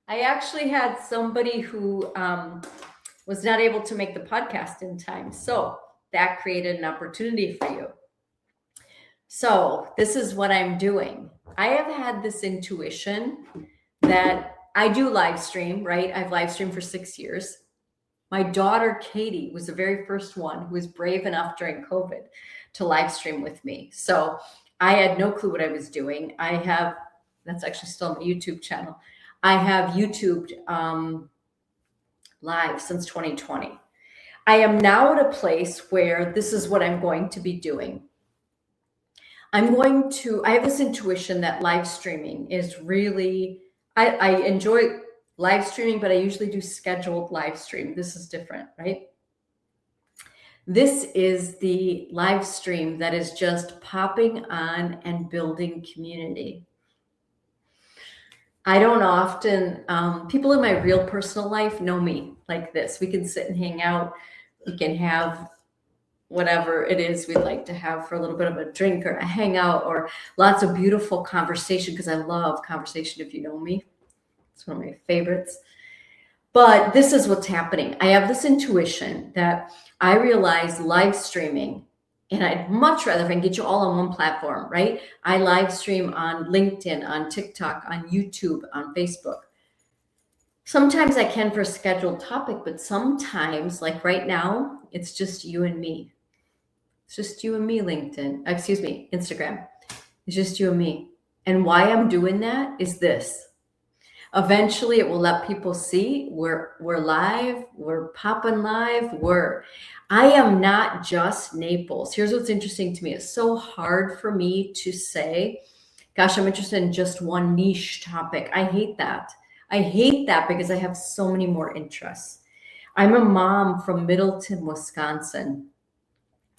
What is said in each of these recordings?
I actually had somebody who was not able to make the podcast in time. So that created an opportunity for you. So this is what I'm doing. I have had this intuition that I do live stream, right? I've live streamed for 6 years. My daughter, Katie, was the very first one who was brave enough during COVID to live stream with me. So I had no clue what I was doing. That's actually still on my YouTube channel. I have YouTubed live since 2020. I am now at a place where this is what I'm going to be doing. I have this intuition that live streaming is really, I enjoy live streaming, but I usually do scheduled live stream. This is different, right? This is the live stream that is just popping on and building community. I don't often, people in my real personal life know me like this. We can sit and hang out. We can have whatever it is we'd like to have for a little bit of a drink or a hangout or lots of beautiful conversation, because I love conversation, if you know me. It's one of my favorites. But this is what's happening. I have this intuition that I realize live streaming, and I'd much rather if I can get you all on one platform, right? I live stream on LinkedIn, on TikTok, on YouTube, on Facebook. Sometimes I can for a scheduled topic, but sometimes, like right now, it's just you and me. It's just you and me, Instagram. It's just you and me. And why I'm doing that is this. Eventually, it will let people see we're live, we're popping live, I am not just Naples. Here's what's interesting to me. It's so hard for me to say, gosh, I'm interested in just one niche topic. I hate that. I hate that because I have so many more interests. I'm a mom from Middleton, Wisconsin.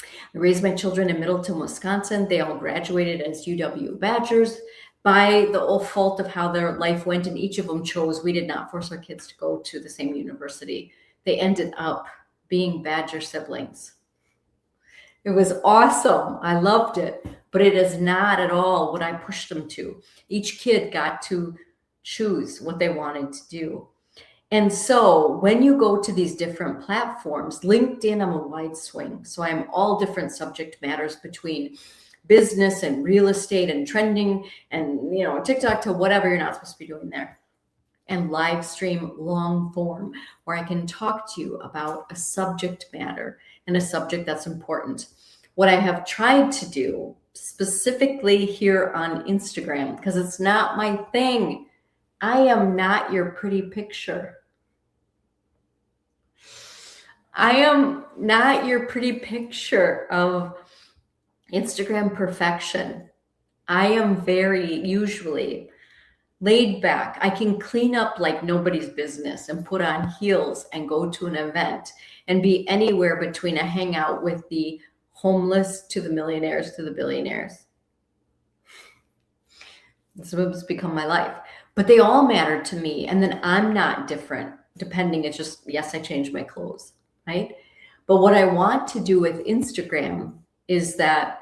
I raised my children in Middleton, Wisconsin. They all graduated as UW Badgers by the fault of how their life went, and each of them chose. We did not force our kids to go to the same university. They ended up being Badger siblings. It was awesome. I loved it, but it is not at all what I pushed them to. Each kid got to choose what they wanted to do. And so when you go to these different platforms, LinkedIn, I'm a wide swing. So I'm all different subject matters between business and real estate and trending and, TikTok to whatever you're not supposed to be doing there. And live stream long form where I can talk to you about a subject matter and a subject that's important. What I have tried to do specifically here on Instagram, because it's not my thing. I am not your pretty picture. I am not your pretty picture of Instagram perfection. I am very usually laid back. I can clean up like nobody's business and put on heels and go to an event and be anywhere between a hangout with the homeless to the millionaires to the billionaires. This has become my life. But they all matter to me. And then I'm not different, depending. It's just, yes, I changed my clothes, right? But what I want to do with Instagram is that,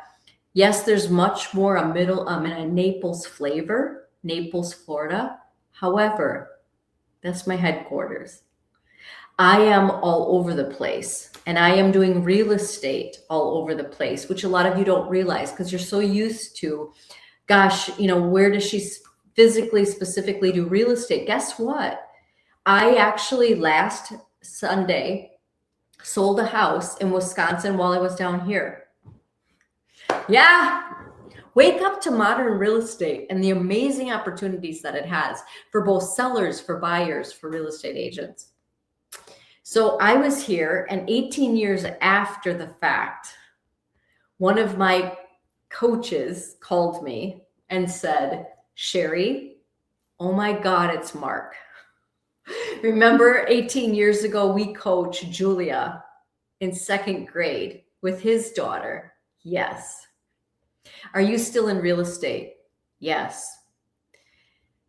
yes, there's much more in a Naples flavor, Naples, Florida. However, that's my headquarters. I am all over the place, and I am doing real estate all over the place, which a lot of you don't realize because you're so used to, gosh, where does she physically, specifically do real estate? Guess what? I actually last Sunday sold a house in Wisconsin while I was down here. Yeah. Wake up to modern real estate and the amazing opportunities that it has for both sellers, for buyers, for real estate agents. So I was here, and 18 years after the fact, one of my coaches called me and said, Sherry, oh my God, it's Mark. Remember 18 years ago, we coached Julia in 2nd grade with his daughter. Yes. Are you still in real estate? Yes.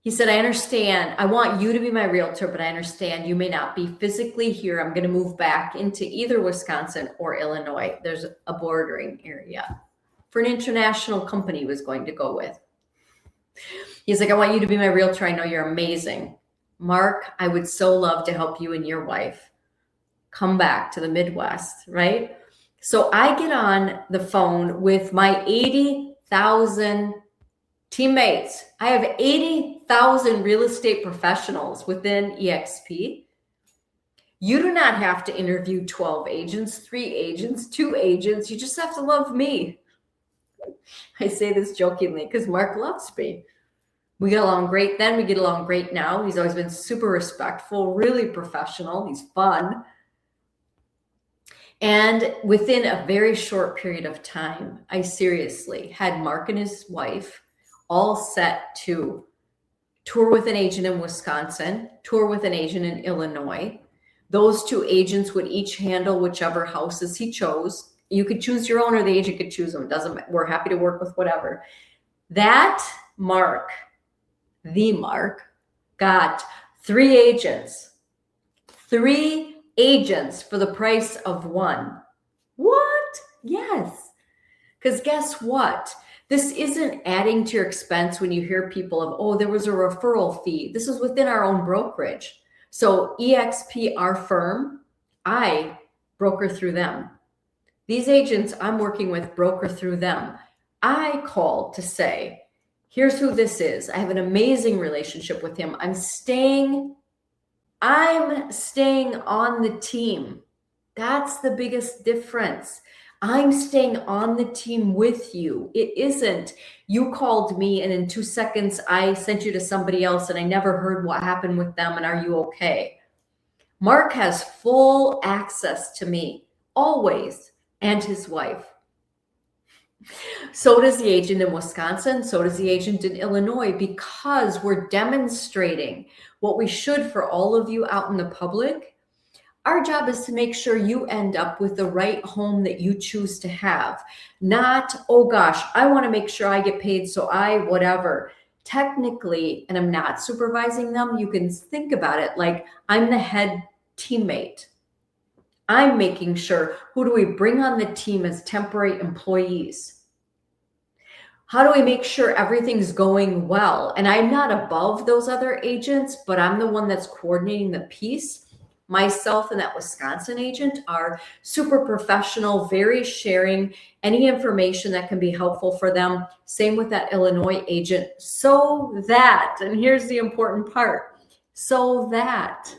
He said, I understand. I want you to be my realtor, but I understand you may not be physically here. I'm going to move back into either Wisconsin or Illinois. There's a bordering area for an international company he was going to go with. He's like, I want you to be my realtor. I know you're amazing. Mark, I would so love to help you and your wife come back to the Midwest, right? So I get on the phone with my 80,000 teammates. I have 80,000 real estate professionals within EXP. You do not have to interview 12 agents, 3 agents, 2 agents. You just have to love me. I say this jokingly because Mark loves me. We get along great then. We get along great now. He's always been super respectful, really professional. He's fun. And within a very short period of time, I seriously had Mark and his wife all set to tour with an agent in Wisconsin, tour with an agent in Illinois. Those 2 agents would each handle whichever houses he chose. You could choose your own or the agent could choose them. Doesn't matter. We're happy to work with whatever. That Mark, the Mark, got 3 agents. 3 agents for the price of 1. What? Yes. Because guess what? This isn't adding to your expense when you hear people of, oh, there was a referral fee. This is within our own brokerage. So EXP, our firm, I broker through them. These agents I'm working with broker through them. I call to say, here's who this is. I have an amazing relationship with him. I'm staying on the team. That's the biggest difference. I'm staying on the team with you. It isn't you called me and in 2 seconds I sent you to somebody else and I never heard what happened with them and are you okay? Mark has full access to me always, and his wife. So does the agent in Wisconsin. So does the agent in Illinois, because we're demonstrating what we should for all of you out in the public. Our job is to make sure you end up with the right home that you choose to have. Not, oh gosh, I want to make sure I get paid, so I whatever. Technically, and I'm not supervising them, you can think about it like I'm the head teammate. I'm making sure, who do we bring on the team as temporary employees? How do we make sure everything's going well? And I'm not above those other agents, but I'm the one that's coordinating the piece. Myself and that Wisconsin agent are super professional, very sharing, any information that can be helpful for them. Same with that Illinois agent, so that, and here's the important part, so that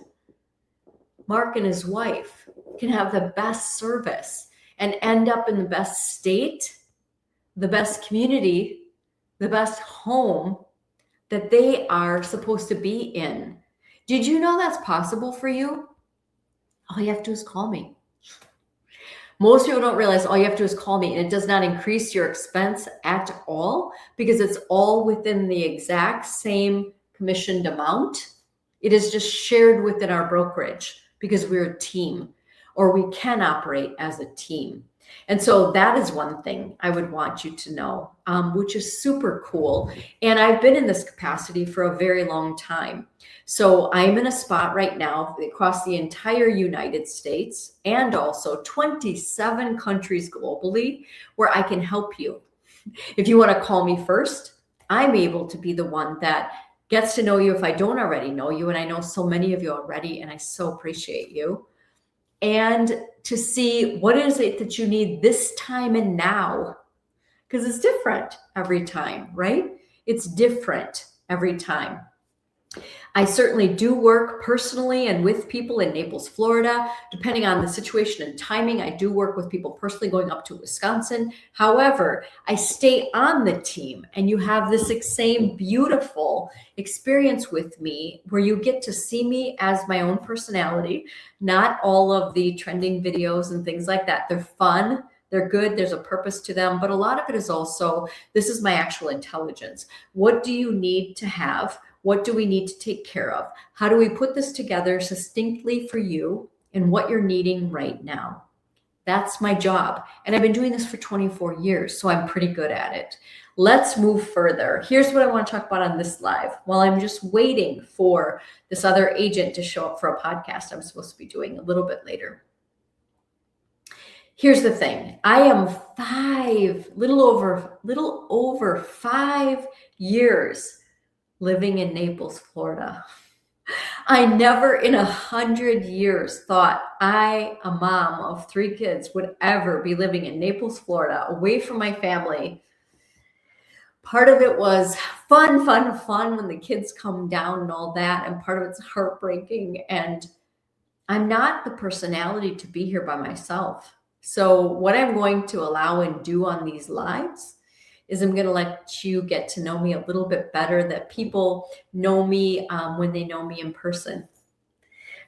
Mark and his wife can have the best service and end up in the best state, the best community, the best home that they are supposed to be in. Did you know that's possible for you? All you have to do is call me. Most people don't realize all you have to do is call me, and it does not increase your expense at all because it's all within the exact same commissioned amount. It is just shared within our brokerage because we're a team, or we can operate as a team. And so that is one thing I would want you to know, which is super cool. And I've been in this capacity for a very long time. So I'm in a spot right now across the entire United States and also 27 countries globally where I can help you. If you want to call me first, I'm able to be the one that gets to know you if I don't already know you. And I know so many of you already, and I so appreciate you. And to see what is it that you need this time and now, because it's different every time, right? It's different every time. I certainly do work personally and with people in Naples, Florida. Depending on the situation and timing, I do work with people personally going up to Wisconsin. However, I stay on the team, and you have this same beautiful experience with me where you get to see me as my own personality, not all of the trending videos and things like that. They're fun. They're good. There's a purpose to them. But a lot of it is also, this is my actual intelligence. What do you need to have? What do we need to take care of? How do we put this together succinctly for you and what you're needing right now? That's my job. And I've been doing this for 24 years, so I'm pretty good at it. Let's move further. Here's what I want to talk about on this live while I'm just waiting for this other agent to show up for a podcast I'm supposed to be doing a little bit later. Here's the thing. I am little over 5 years living in Naples, Florida. I never in 100 years thought I, a mom of 3 kids, would ever be living in Naples, Florida, away from my family. Part of it was fun, fun, fun when the kids come down and all that. And part of it's heartbreaking. And I'm not the personality to be here by myself. So what I'm going to allow and do on these lives is I'm going to let you get to know me a little bit better, that people know me when they know me in person.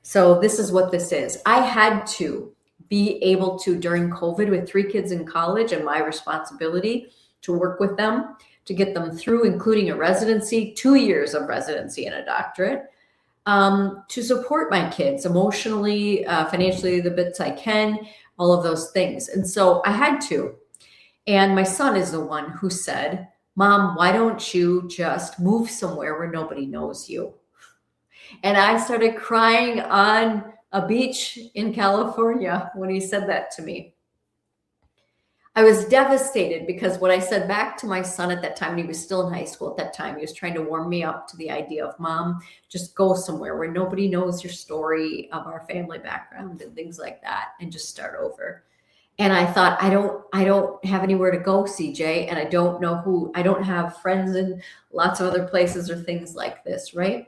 So this is what this is. I had to be able to, during COVID, with 3 kids in college and my responsibility to work with them, to get them through, including a residency, 2 years of residency and a doctorate, to support my kids emotionally, financially, the bits I can, all of those things. And so I had to. And my son is the one who said, Mom, why don't you just move somewhere where nobody knows you? And I started crying on a beach in California when he said that to me. I was devastated because what I said back to my son at that time, and he was still in high school at that time, he was trying to warm me up to the idea of, Mom, just go somewhere where nobody knows your story of our family background and things like that, and just start over. And I thought, I don't have anywhere to go, CJ, and I don't have friends in lots of other places or things like this, right?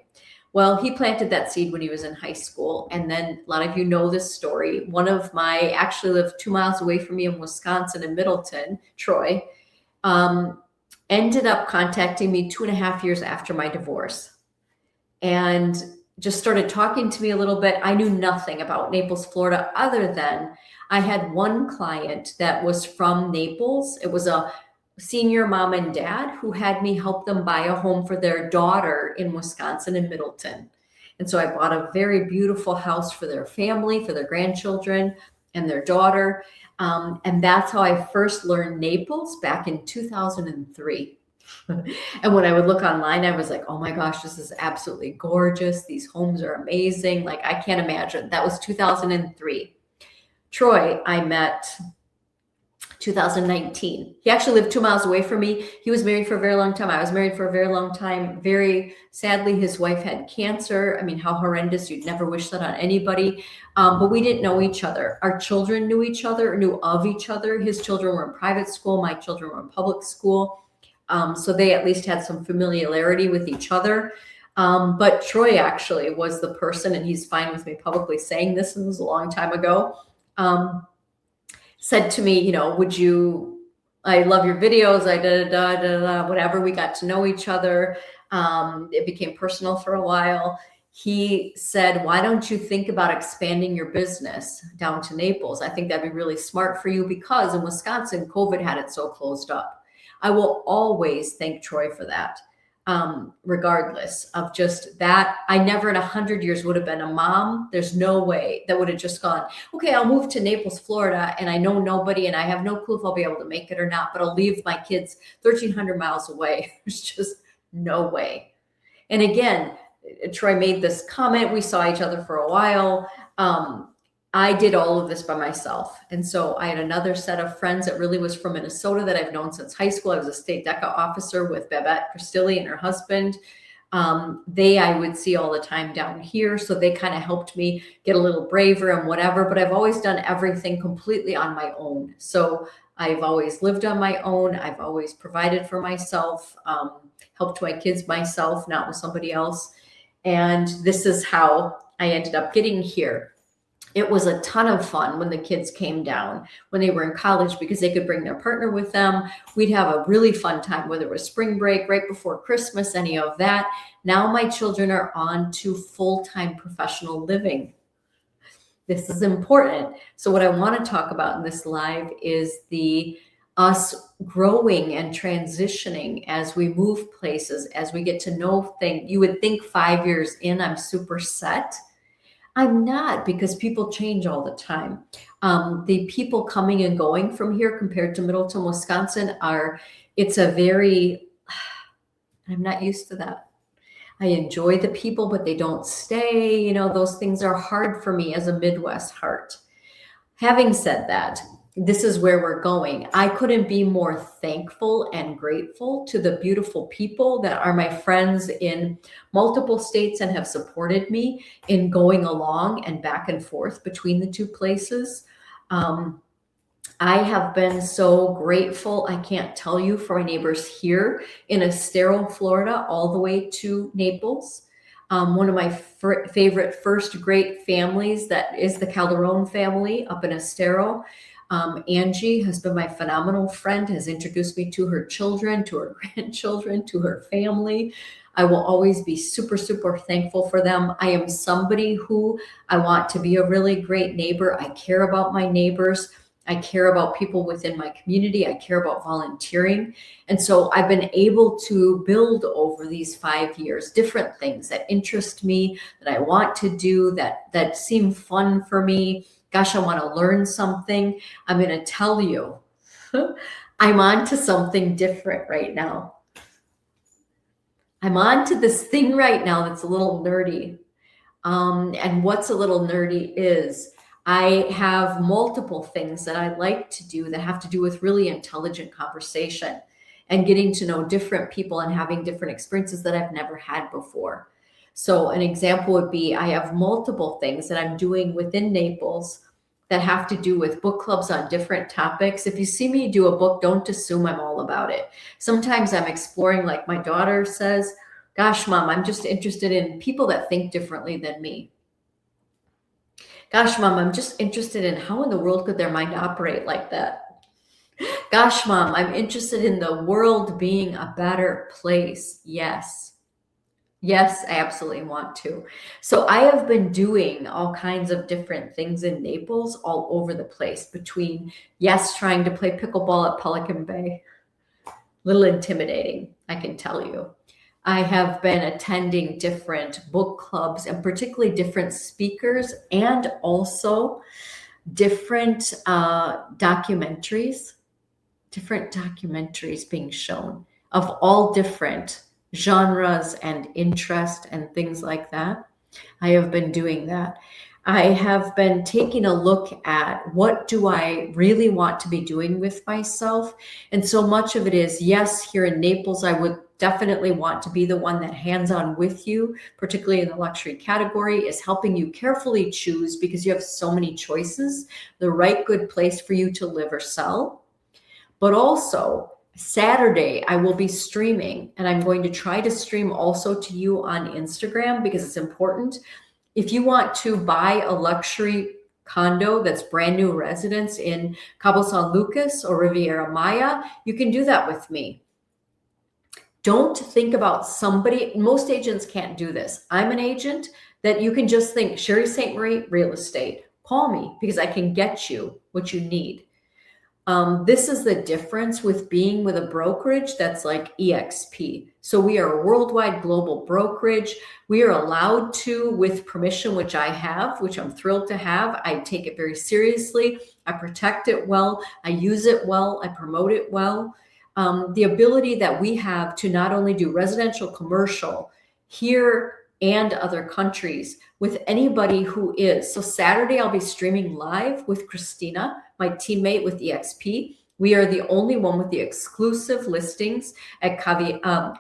Well, he planted that seed when he was in high school. And then a lot of you know this story. Actually lived 2 miles away from me in Wisconsin, in Middleton, Troy, ended up contacting me 2.5 years after my divorce and just started talking to me a little bit. I knew nothing about Naples, Florida, other than I had one client that was from Naples. It was a senior mom and dad who had me help them buy a home for their daughter in Wisconsin, in Middleton. And so I bought a very beautiful house for their family, for their grandchildren and their daughter. And that's how I first learned Naples back in 2003. And when I would look online, I was like, oh my gosh, this is absolutely gorgeous. These homes are amazing. Like, I can't imagine. That was 2003. Troy, I met 2019. He actually lived 2 miles away from me. He was married for a very long time. I was married for a very long time. Very sadly, his wife had cancer. I mean, how horrendous. You'd never wish that on anybody. But we didn't know each other. Our children knew each other, knew of each other. His children were in private school. My children were in public school. So they at least had some familiarity with each other. But Troy actually was the person, and he's fine with me publicly saying this, and it was a long time ago, said to me, I love your videos, whatever. We got to know each other. It became personal for a while. He said, why don't you think about expanding your business down to Naples? I think that'd be really smart for you, because in Wisconsin, COVID had it so closed up. I will always thank Troy for that. Regardless of just that, I never in 100 years would have been a mom. There's no way that would have just gone, okay, I'll move to Naples, Florida, and I know nobody, and I have no clue if I'll be able to make it or not, but I'll leave my kids 1,300 miles away. There's just no way. And again, Troy made this comment. We saw each other for a while. I did all of this by myself. And so I had another set of friends that really was from Minnesota that I've known since high school. I was a state DECA officer with Babette Cristilli and her husband. I would see all the time down here. So they kind of helped me get a little braver and whatever, but I've always done everything completely on my own. So I've always lived on my own. I've always provided for myself, helped my kids myself, not with somebody else. And this is how I ended up getting here. It was a ton of fun when the kids came down, when they were in college, because they could bring their partner with them. We'd have a really fun time, whether it was spring break, right before Christmas, any of that. Now my children are on to full-time professional living. This is important. So what I want to talk about in this live is us growing and transitioning as we move places, as we get to know things. You would think 5 years in, I'm super set. I'm not, because people change all the time. The people coming and going from here compared to Middleton, Wisconsin I'm not used to that. I enjoy the people, but they don't stay. Those things are hard for me as a Midwest heart. Having said that, this is where we're going. I couldn't be more thankful and grateful to the beautiful people that are my friends in multiple states and have supported me in going along and back and forth between the two places. I have been so grateful. I can't tell you, for my neighbors here in Estero, Florida, all the way to Naples. One of my favorite first great families, that is the Calderon family up in Estero. Angie has been my phenomenal friend, has introduced me to her children, to her grandchildren, to her family. I will always be super, super thankful for them. I am somebody who I want to be a really great neighbor. I care about my neighbors. I care about people within my community. I care about volunteering. And so I've been able to build over these 5 years different things that interest me, that I want to do, that seem fun for me. Gosh, I want to learn something. I'm going to tell you, I'm on to something different right now. I'm on to this thing right now that's a little nerdy. And what's a little nerdy is I have multiple things that I like to do that have to do with really intelligent conversation and getting to know different people and having different experiences that I've never had before. So an example would be I have multiple things that I'm doing within Naples that have to do with book clubs on different topics. If you see me do a book, don't assume I'm all about it. Sometimes I'm exploring, like my daughter says, gosh, Mom, I'm just interested in people that think differently than me. Gosh, Mom, I'm just interested in how in the world could their mind operate like that? Gosh, Mom, I'm interested in the world being a better place. Yes. Yes, I absolutely want to. So I have been doing all kinds of different things in Naples all over the place between, yes, trying to play pickleball at Pelican Bay. Little intimidating, I can tell you. I have been attending different book clubs and particularly different speakers and also different documentaries being shown of all different genres and interest and things like that. I have been doing that. I have been taking a look at what do I really want to be doing with myself. And so much of it is, yes, here in Naples, I would definitely want to be the one that hands-on with you, particularly in the luxury category, is helping you carefully choose, because you have so many choices, the right good place for you to live or sell. But also Saturday, I will be streaming, and I'm going to try to stream also to you on Instagram because it's important. If you want to buy a luxury condo that's brand new residence in Cabo San Lucas or Riviera Maya, you can do that with me. Don't think about somebody. Most agents can't do this. I'm an agent that you can just think, Sherry St. Marie, real estate. Call me because I can get you what you need. This is the difference with being with a brokerage that's like EXP. So we are a worldwide global brokerage. We are allowed to, with permission, which I have, which I'm thrilled to have. I take it very seriously. I protect it well. I use it well. I promote it well. The ability that we have to not only do residential, commercial here and other countries with anybody who is. So Saturday, I'll be streaming live with Christina, my teammate with EXP. We are the only one with the exclusive listings at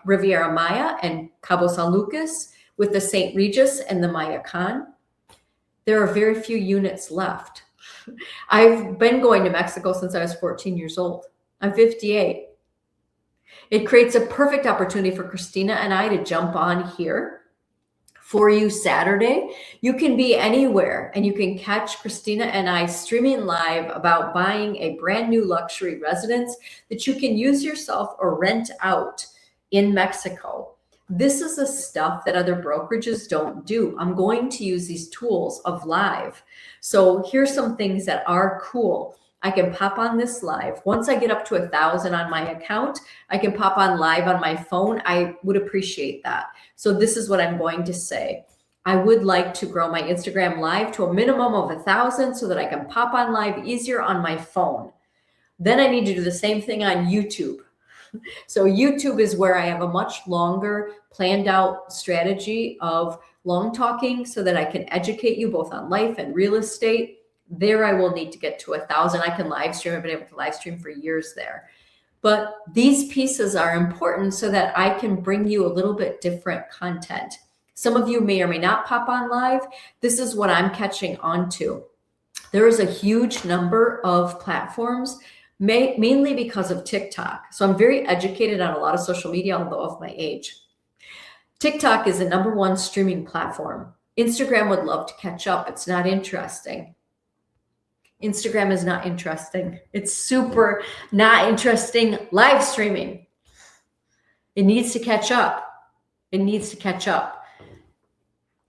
Riviera Maya and Cabo San Lucas with the St. Regis and the Mayacan. There are very few units left. I've been going to Mexico since I was 14 years old. I'm 58. It creates a perfect opportunity for Christina and I to jump on here for you Saturday. You can be anywhere and you can catch Christina and I streaming live about buying a brand new luxury residence that you can use yourself or rent out in Mexico. This is the stuff that other brokerages don't do. I'm going to use these tools of live. So here's some things that are cool. I can pop on this live. Once I get up to 1,000 on my account, I can pop on live on my phone. I would appreciate that. So this is what I'm going to say. I would like to grow my Instagram live to a minimum of 1,000 so that I can pop on live easier on my phone. Then I need to do the same thing on YouTube. So YouTube is where I have a much longer planned out strategy of long talking so that I can educate you both on life and real estate. There I will need to get to 1,000. I can live stream. I've been able to live stream for years there. But these pieces are important so that I can bring you a little bit different content. Some of you may or may not pop on live. This is what I'm catching on to. There is a huge number of platforms, mainly because of TikTok. So I'm very educated on a lot of social media, although of my age. TikTok is the #1 streaming platform. Instagram would love to catch up. It's not interesting. Instagram is not interesting. It's super not interesting live streaming. It needs to catch up. It needs to catch up.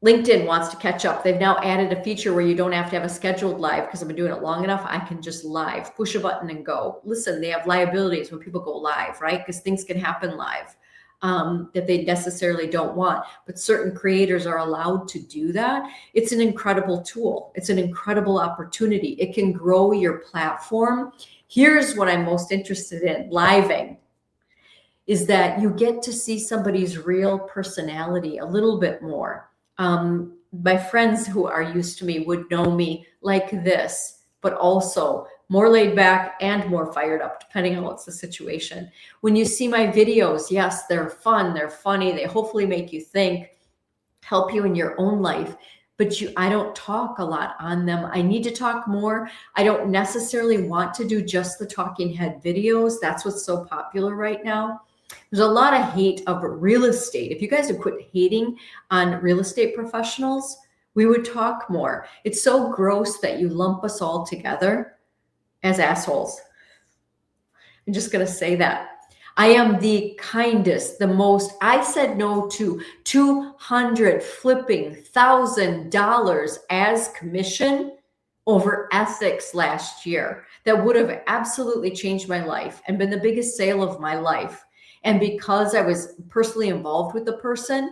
LinkedIn wants to catch up. They've now added a feature where you don't have to have a scheduled live because I've been doing it long enough. I can just live, push a button and go. Listen, they have liabilities when people go live, right? Because things can happen live that they necessarily don't want. But certain creators are allowed to do that. It's an incredible tool. It's an incredible opportunity. It can grow your platform. Here's what I'm most interested in, living, is that you get to see somebody's real personality a little bit more. My friends who are used to me would know me like this, but also more laid back and more fired up, depending on what's the situation. When you see my videos, yes, they're fun, they're funny, they hopefully make you think, help you in your own life, but I don't talk a lot on them. I need to talk more. I don't necessarily want to do just the talking head videos. That's what's so popular right now. There's a lot of hate of real estate. If you guys would quit hating on real estate professionals, we would talk more. It's so gross that you lump us all together as assholes. I'm just going to say that. I am the kindest, the most. I said no to $200,000 as commission over ethics last year. That would have absolutely changed my life and been the biggest sale of my life. And because I was personally involved with the person,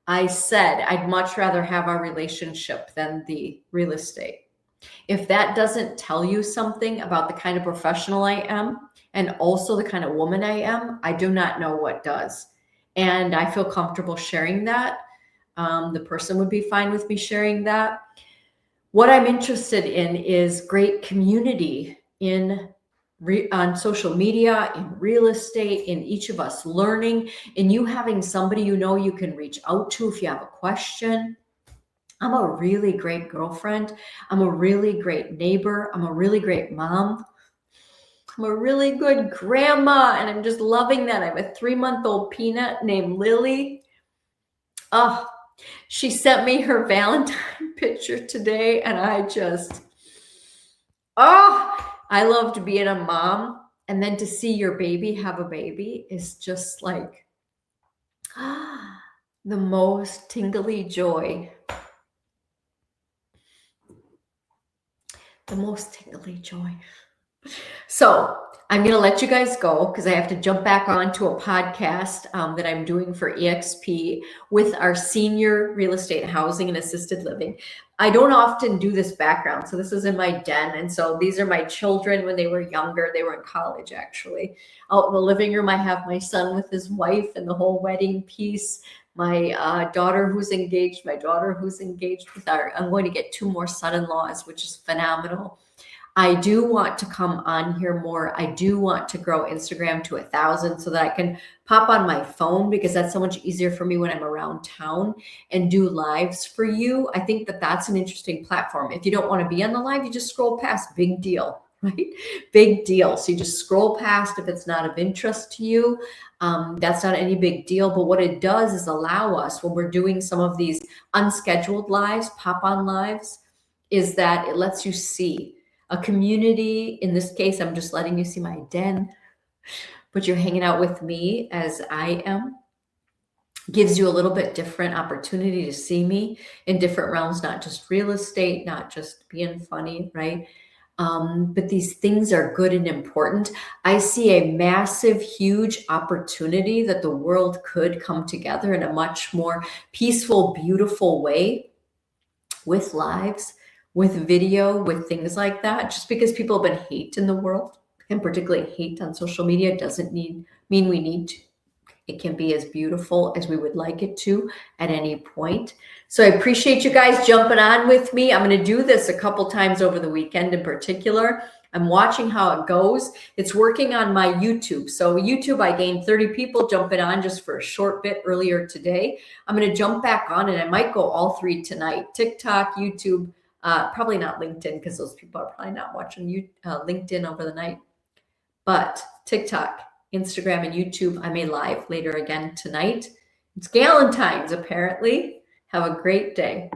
I said I'd much rather have our relationship than the real estate. If that doesn't tell you something about the kind of professional I am and also the kind of woman I am, I do not know what does. And I feel comfortable sharing that. The person would be fine with me sharing that. What I'm interested in is great community on social media, in real estate, in each of us learning, in you having somebody you know you can reach out to if you have a question. I'm a really great girlfriend. I'm a really great neighbor. I'm a really great mom. I'm a really good grandma, and I'm just loving that. I have a 3-month-old peanut named Lily. Oh, she sent me her Valentine picture today, and I loved being a mom. And then to see your baby have a baby is just like the most tingly joy. The most tingly joy. So I'm going to let you guys go because I have to jump back onto a podcast that I'm doing for EXP with our senior real estate housing and assisted living. I don't often do this background. So this is in my den. And so these are my children when they were younger. They were in college, actually. Out in the living room, I have my son with his wife and the whole wedding piece. My daughter who's engaged, I'm going to get 2 more son-in-laws, which is phenomenal. I do want to come on here more. I do want to grow Instagram to 1,000 so that I can pop on my phone because that's so much easier for me when I'm around town and do lives for you. I think that that's an interesting platform. If you don't want to be on the live, you just scroll past. Big deal, right? Big deal. So you just scroll past if it's not of interest to you. That's not any big deal. But what it does is allow us, when we're doing some of these unscheduled lives, pop-on lives, is that it lets you see a community. In this case, I'm just letting you see my den, but you're hanging out with me as I am. Gives you a little bit different opportunity to see me in different realms, not just real estate, not just being funny, right? But these things are good and important. I see a massive, huge opportunity that the world could come together in a much more peaceful, beautiful way with lives, with video, with things like that. Just because people have been hate in the world, and particularly hate on social media, doesn't mean we need to it can be as beautiful as we would like it to at any point. So I appreciate you guys jumping on with me. I'm going to do this a couple times over the weekend in particular. I'm watching how it goes. It's working on my YouTube. So YouTube, I gained 30 people jumping on just for a short bit earlier today. I'm going to jump back on, and I might go all three tonight: TikTok, YouTube, probably not LinkedIn, because those people are probably not watching LinkedIn over the night. But TikTok, Instagram, and YouTube, I may live later again tonight. It's Galentine's, apparently. Have a great day.